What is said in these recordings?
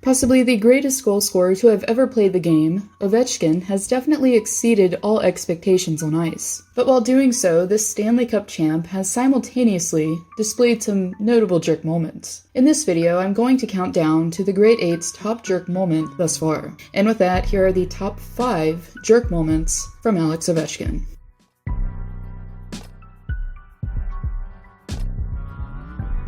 Possibly the greatest goal scorer to have ever played the game, Ovechkin has definitely exceeded all expectations on ice. But while doing so, this Stanley Cup champ has simultaneously displayed some notable jerk moments. In this video, I'm going to count down to the Great Eight's top jerk moment thus far. And with that, here are the top 5 jerk moments from Alex Ovechkin.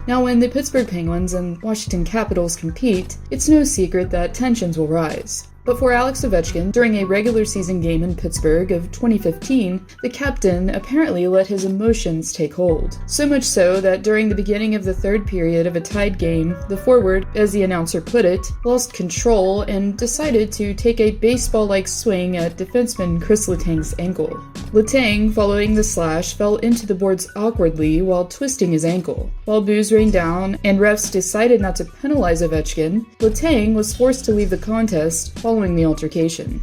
Now, when the Pittsburgh Penguins and Washington Capitals compete, it's no secret that tensions will rise. But for Alex Ovechkin, during a regular season game in Pittsburgh of 2015, the captain apparently let his emotions take hold. So much so that during the beginning of the third period of a tied game, the forward, as the announcer put it, lost control and decided to take a baseball-like swing at defenseman Chris Letang's ankle. Letang, following the slash, fell into the boards awkwardly while twisting his ankle. While boos rained down and refs decided not to penalize Ovechkin, Letang was forced to leave the contest following the altercation.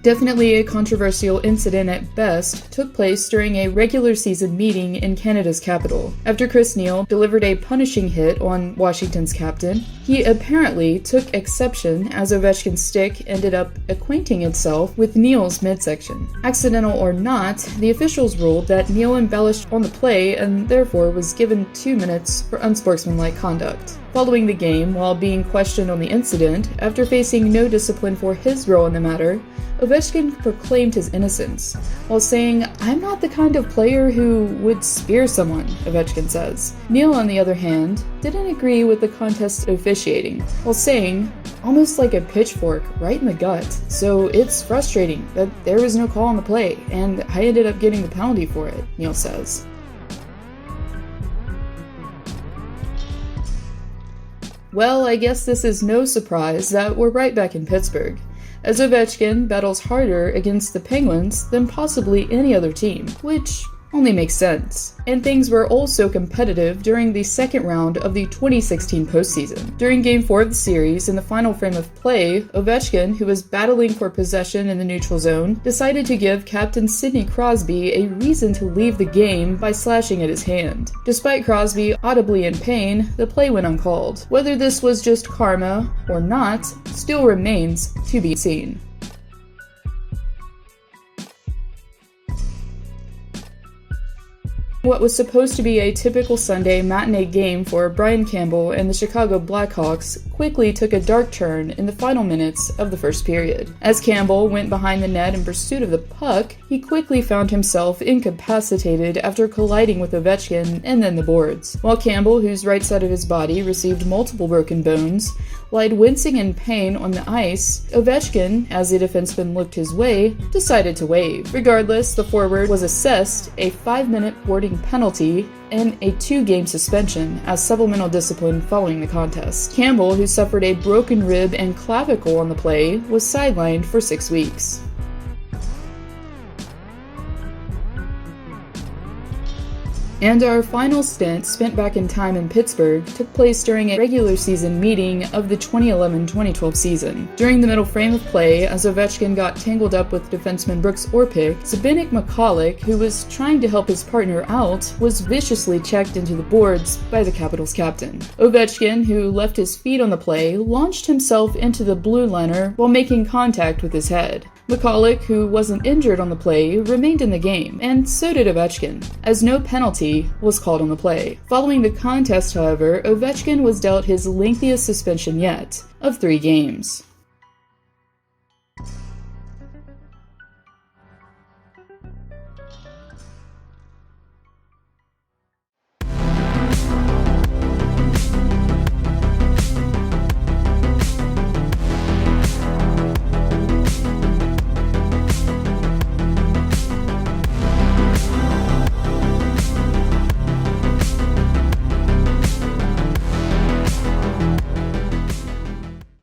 Definitely a controversial incident at best took place during a regular season meeting in Canada's capital. After Chris Neil delivered a punishing hit on Washington's captain, he apparently took exception as Ovechkin's stick ended up acquainting itself with Neil's midsection. Accidental or not, the officials ruled that Neil embellished on the play and therefore was given 2 minutes for unsportsmanlike conduct. Following the game, while being questioned on the incident, after facing no discipline for his role in the matter, Ovechkin proclaimed his innocence, while saying, "I'm not the kind of player who would spear someone," Ovechkin says. Neil, on the other hand, didn't agree with the contest officiating, while saying, "Almost like a pitchfork right in the gut, so it's frustrating that there was no call on the play, and I ended up getting the penalty for it," Neil says. Well, I guess this is no surprise that we're right back in Pittsburgh, as Ovechkin battles harder against the Penguins than possibly any other team, which only makes sense. And things were also competitive during the second round of the 2016 postseason. During Game 4 of the series, in the final frame of play, Ovechkin, who was battling for possession in the neutral zone, decided to give Captain Sidney Crosby a reason to leave the game by slashing at his hand. Despite Crosby audibly in pain, the play went uncalled. Whether this was just karma or not still remains to be seen. What was supposed to be a typical Sunday matinee game for Brian Campbell and the Chicago Blackhawks quickly took a dark turn in the final minutes of the first period. As Campbell went behind the net in pursuit of the puck, he quickly found himself incapacitated after colliding with Ovechkin and then the boards. While Campbell, whose right side of his body received multiple broken bones, lied wincing in pain on the ice, Ovechkin, as the defenseman looked his way, decided to wave. Regardless, the forward was assessed a 5-minute boarding penalty and a 2-game suspension as supplemental discipline following the contest. Campbell, who suffered a broken rib and clavicle on the play, was sidelined for 6 weeks. And our final stint, spent back in time in Pittsburgh, took place during a regular season meeting of the 2011-2012 season. During the middle frame of play, as Ovechkin got tangled up with defenseman Brooks Orpik, Zbigniew Michalek, who was trying to help his partner out, was viciously checked into the boards by the Capitals captain. Ovechkin, who left his feet on the play, launched himself into the blue liner while making contact with his head. Michalek, who wasn't injured on the play, remained in the game, and so did Ovechkin, as no penalty was called on the play. Following the contest, however, Ovechkin was dealt his lengthiest suspension yet, of 3 games.